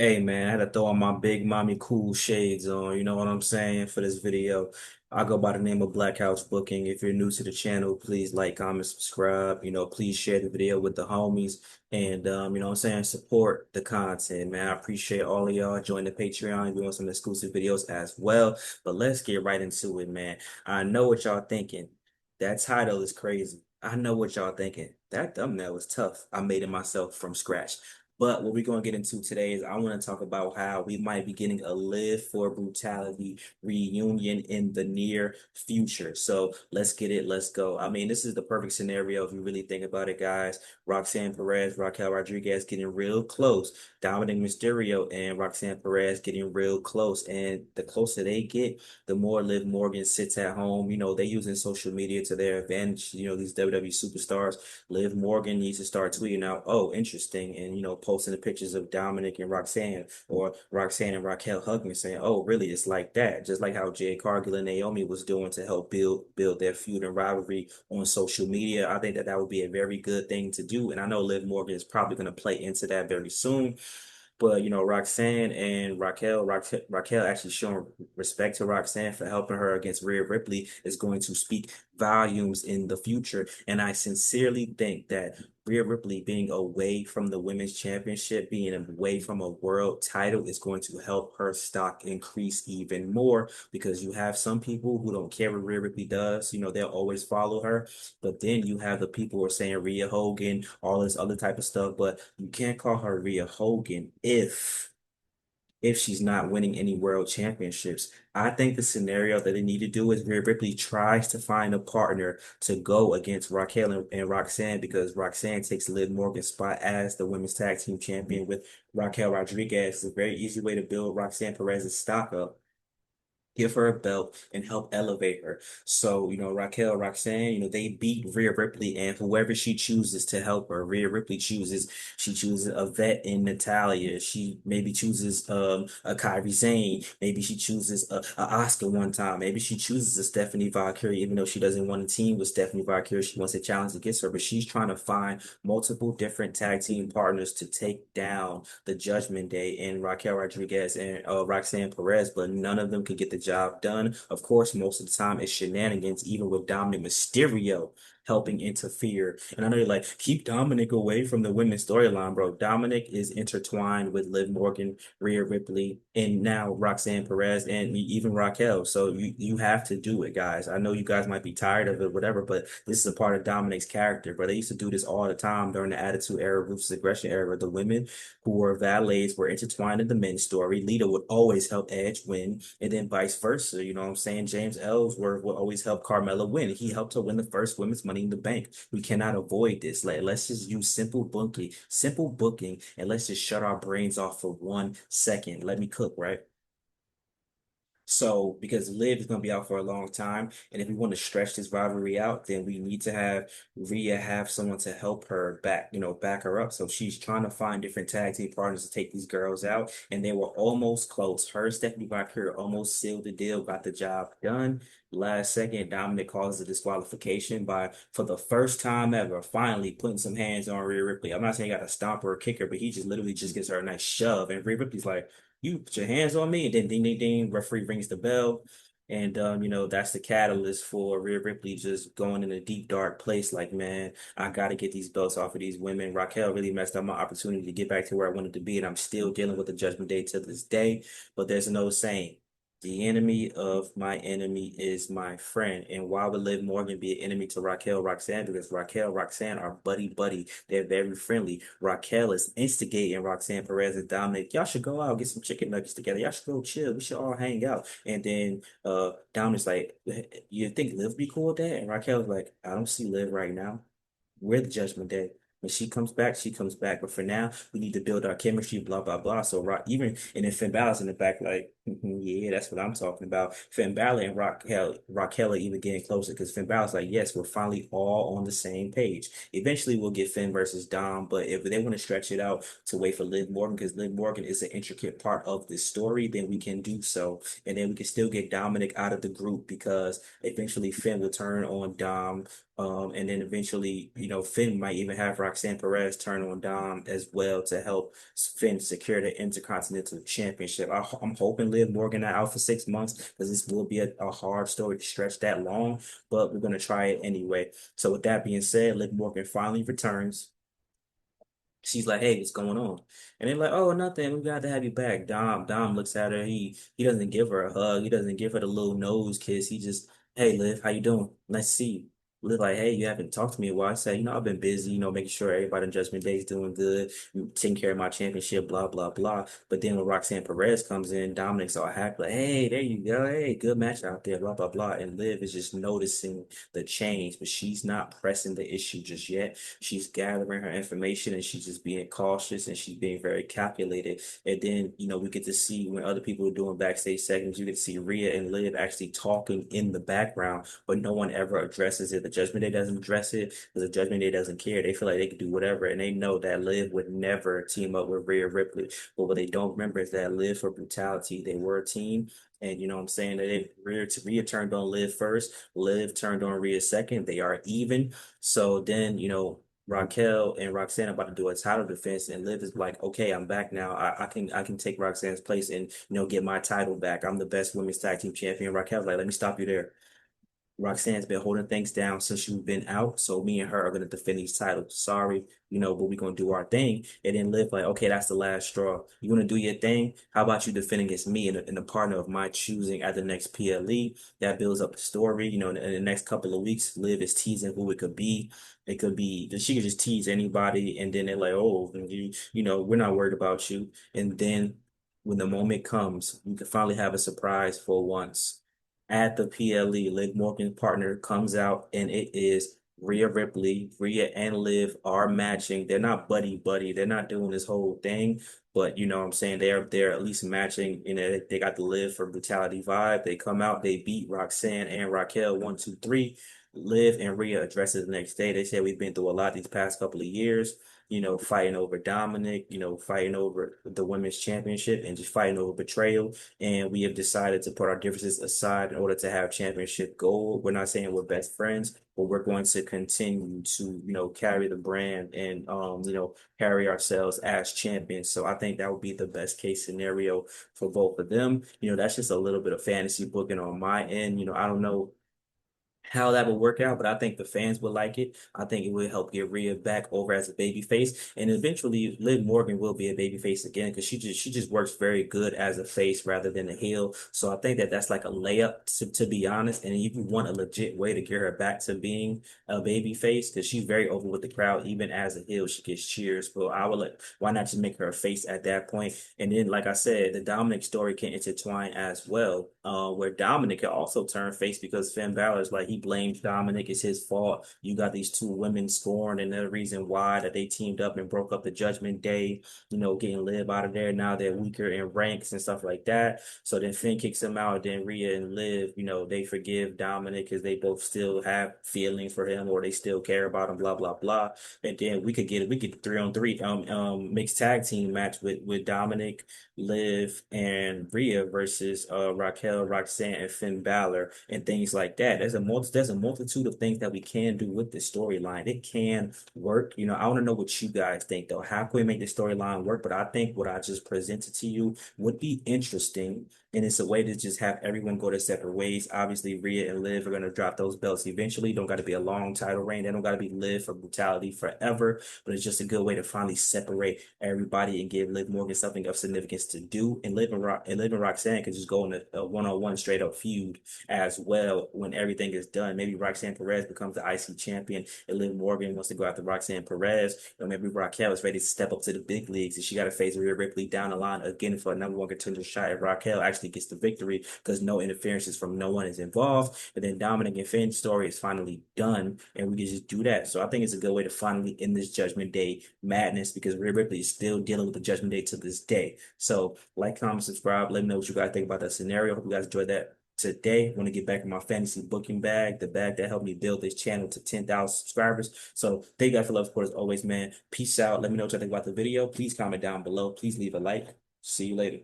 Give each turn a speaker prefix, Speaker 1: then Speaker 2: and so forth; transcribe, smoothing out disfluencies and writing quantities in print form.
Speaker 1: Hey man, I had to throw on my big mommy cool shades on, you know what I'm saying, for this video. I go by the name of Black House Booking. If you're new to the channel, please like, comment, subscribe. Please share the video with the homies and you know what I'm saying, support the content, man. I appreciate all of y'all. Join the Patreon. We want some exclusive videos as well. But let's get right into it, man. I know what y'all thinking. That title is crazy. I know what y'all thinking. That thumbnail was tough. I made it myself from scratch. But what we're going to get into today is I want to talk about how we might be getting a Live for Brutality reunion in the near future. So let's get it. Let's go. I mean, this is the perfect scenario if you really think about it, guys. Roxanne Perez, Raquel Rodriguez getting real close. Dominic Mysterio and Roxanne Perez getting real close. And the closer they get, the more Liv Morgan sits at home. They're using social media to their advantage. These WWE superstars. Liv Morgan needs to start tweeting out, oh, interesting, and posting the pictures of Dominic and Roxanne, or Roxanne and Raquel hugging and saying, oh, really, it's like that. Just like how Jade Cargill and Naomi was doing to help build their feud and rivalry on social media. I think that that would be a very good thing to do. And I know Liv Morgan is probably going to play into that very soon. But Roxanne and Raquel actually showing respect to Roxanne for helping her against Rhea Ripley is going to speak volumes in the future. And I sincerely think that Rhea Ripley being away from the women's championship, being away from a world title, is going to help her stock increase even more because you have some people who don't care what Rhea Ripley does. They'll always follow her. But then you have the people who are saying Rhea Hogan, all this other type of stuff. But you can't call her Rhea Hogan if she's not winning any world championships. I think the scenario that they need to do is Rhea Ripley tries to find a partner to go against Raquel and Roxanne, because Roxanne takes Liv Morgan's spot as the women's tag team champion with Raquel Rodriguez. It's a very easy way to build Roxanne Perez's stock up, give her a belt and help elevate her. So, Raquel, Roxanne, they beat Rhea Ripley, and whoever she chooses to help her, Rhea Ripley she chooses a vet in Natalia. She maybe chooses a Kairi Sane. Maybe she chooses a Oscar one time. Maybe she chooses a Stephanie Valkyrie, even though she doesn't want a team with Stephanie Valkyrie. She wants a challenge against her, but she's trying to find multiple different tag team partners to take down the Judgment Day and Raquel Rodriguez and Roxanne Perez, but none of them could get the job done. Of course, most of the time it's shenanigans, even with Dominic Mysterio helping interfere. And I know you're like, keep Dominic away from the women's storyline, bro. Dominic is intertwined with Liv Morgan, Rhea Ripley, and now Roxanne Perez, and even Raquel. So you have to do it, guys. I know you guys might be tired of it, whatever, but this is a part of Dominic's character. But they used to do this all the time during the Attitude Era, Ruthless Aggression Era. The women who were valets were intertwined in the men's story. Lita would always help Edge win, and then vice versa. You know what I'm saying? James Ellsworth would always help Carmella win. He helped her win the first women's Money in the Bank. We cannot avoid this. Let's just use simple booking, and let's just shut our brains off for 1 second. Let me cook, right? So, because Liv is going to be out for a long time, and if we want to stretch this rivalry out, then we need to have Rhea have someone to help her back, back her up. So she's trying to find different tag team partners to take these girls out, and they were almost close. Her and Stephanie Valkyrie almost sealed the deal, got the job done. Last second, Dominic calls a disqualification by, for the first time ever, finally putting some hands on Rhea Ripley. I'm not saying he got a stomp or a kicker, but he just literally just gives her a nice shove, and Rhea Ripley's like, you put your hands on me, and then ding ding ding, referee rings the bell. And that's the catalyst for Rhea Ripley just going in a deep dark place. Like, man, I gotta get these belts off of these women. Raquel really messed up my opportunity to get back to where I wanted to be, and I'm still dealing with the Judgment Day to this day. But there's no saying. The enemy of my enemy is my friend. And why would Liv Morgan be an enemy to Raquel Roxanne? Because Raquel Roxanne are buddy buddy. They're very friendly. Raquel is instigating Roxanne Perez and Dominic. Y'all should go out, get some chicken nuggets together. Y'all should go chill. We should all hang out. And then Dominic's like, you think Liv be cool with that? And Raquel's like, I don't see Liv right now. We're the Judgment Day. When she comes back, she comes back. But for now, we need to build our chemistry, blah, blah, blah. So even, and then Finn Balor's in the back, like, "Mhm, yeah, that's what I'm talking about." Finn Balor and Raquel are even getting closer, because Finn Balor's like, yes, we're finally all on the same page. Eventually, we'll get Finn versus Dom, but if they want to stretch it out to wait for Liv Morgan, because Liv Morgan is an intricate part of this story, then we can do so. And then we can still get Dominic out of the group, because eventually Finn will turn on Dom, and then eventually, Finn might even have Roxanne Perez turn on Dom as well to help Finn secure the Intercontinental Championship. I'm hoping Liv Morgan are out for 6 months because this will be a hard story to stretch that long, but we're going to try it anyway. So with that being said, Liv Morgan finally returns. She's like, "Hey, what's going on?" And they're like, "Oh, nothing. We got to have you back." Dom looks at her. He doesn't give her a hug. He doesn't give her the little nose kiss. He just, "Hey, Liv, how you doing? Nice to see you." Liv like, "Hey, you haven't talked to me in a while." I say, "I've been busy, making sure everybody in Judgment Day is doing good, taking care of my championship, blah, blah, blah." But then when Roxanne Perez comes in, Dominic's all happy, like, "Hey, there you go. Hey, good match out there, blah, blah, blah." And Liv is just noticing the change, but she's not pressing the issue just yet. She's gathering her information and she's just being cautious and she's being very calculated. And then, we get to see when other people are doing backstage segments, you get to see Rhea and Liv actually talking in the background, but no one ever addresses it. The Judgment Day doesn't address it because the Judgment Day doesn't care. They feel like they can do whatever, and they know that Liv would never team up with Rhea Ripley. But what they don't remember is that Liv for brutality, they were a team. And you know what I'm saying? That Rhea turned on Liv first, Liv turned on Rhea second. They are even. So then, Raquel and Roxanne about to do a title defense, and Liv is like, "Okay, I'm back now. I can take Roxanne's place and get my title back. I'm the best women's tag team champion." Raquel's like, "Let me stop you there. Roxanne's been holding things down since you've been out, so me and her are gonna defend these titles. Sorry, but we're gonna do our thing." And then Liv like, "Okay, that's the last straw. You wanna do your thing? How about you defend against me and a partner of my choosing at the next PLE?" That builds up the story. In the next couple of weeks, Liv is teasing who it could be. It could be she could just tease anybody, and then they're like, "Oh, we're not worried about you." And then when the moment comes, we can finally have a surprise for once at the PLE. Liv Morgan's partner comes out, and it is Rhea Ripley. Rhea and Liv are matching. They're not buddy buddy. They're not doing this whole thing, but you know what I'm saying. They're at least matching. They got the Liv for brutality vibe. They come out. They beat Roxanne and Raquel 1, 2, 3. Liv and Rhea address it the next day. They said we've been through a lot these past couple of years. Fighting over Dominic. Fighting over the women's championship and just fighting over betrayal, and we have decided to put our differences aside in order to have championship gold. We're not saying we're best friends, but we're going to continue to, carry the brand and, carry ourselves as champions. So I think that would be the best case scenario for both of them. That's just a little bit of fantasy booking on my end. I don't know how that would work out, but I think the fans would like it. I think it would help get Rhea back over as a baby face, and eventually Liv Morgan will be a baby face again because she just works very good as a face rather than a heel. So I think that that's like a layup to be honest. And if you want a legit way to get her back to being a baby face, because she's very over with the crowd, even as a heel, she gets cheers. But why not just make her a face at that point? And then, like I said, the Dominic story can intertwine as well, where Dominic can also turn face because Finn Balor's like he blames Dominic. It's his fault. You got these two women scorned, and the reason why that they teamed up and broke up the Judgment Day. Getting Liv out of there. Now they're weaker in ranks and stuff like that. So then Finn kicks him out. Then Rhea and Liv, they forgive Dominic because they both still have feelings for him or they still care about him. Blah blah blah. And then we could 3-on-3 mixed tag team match with Dominic, Liv, and Rhea versus Raquel, Roxanne, and Finn Balor and things like that. There's a multitude of things that we can do with this storyline. It can work. I want to know what you guys think though. How can we make this storyline work? But I think what I just presented to you would be interesting. And it's a way to just have everyone go their separate ways. Obviously, Rhea and Liv are going to drop those belts eventually. Don't got to be a long title reign. They don't got to be Liv for brutality forever. But it's just a good way to finally separate everybody and give Liv Morgan something of significance to do. And Liv and Roxanne could just go in a one-on-one straight up feud as well when everything is done. Maybe Roxanne Perez becomes the IC champion and Liv Morgan wants to go after Roxanne Perez. Or maybe Raquel is ready to step up to the big leagues and she got to face Rhea Ripley down the line again for a number one contender shot. And Raquel actually gets the victory because no interferences from no one is involved. And then Dominic and Finn's story is finally done and we can just do that. So I think it's a good way to finally end this Judgment Day madness because Rhea Ripley is still dealing with the Judgment Day to this day. So like, comment, subscribe. Let me know what you guys think about that scenario. Hope you guys enjoyed that today. I want to get back in my fantasy booking bag, the bag that helped me build this channel to 10,000 subscribers. So thank you guys for love, support as always, man. Peace out. Let me know what you think about the video. Please comment down below. Please leave a like. See you later.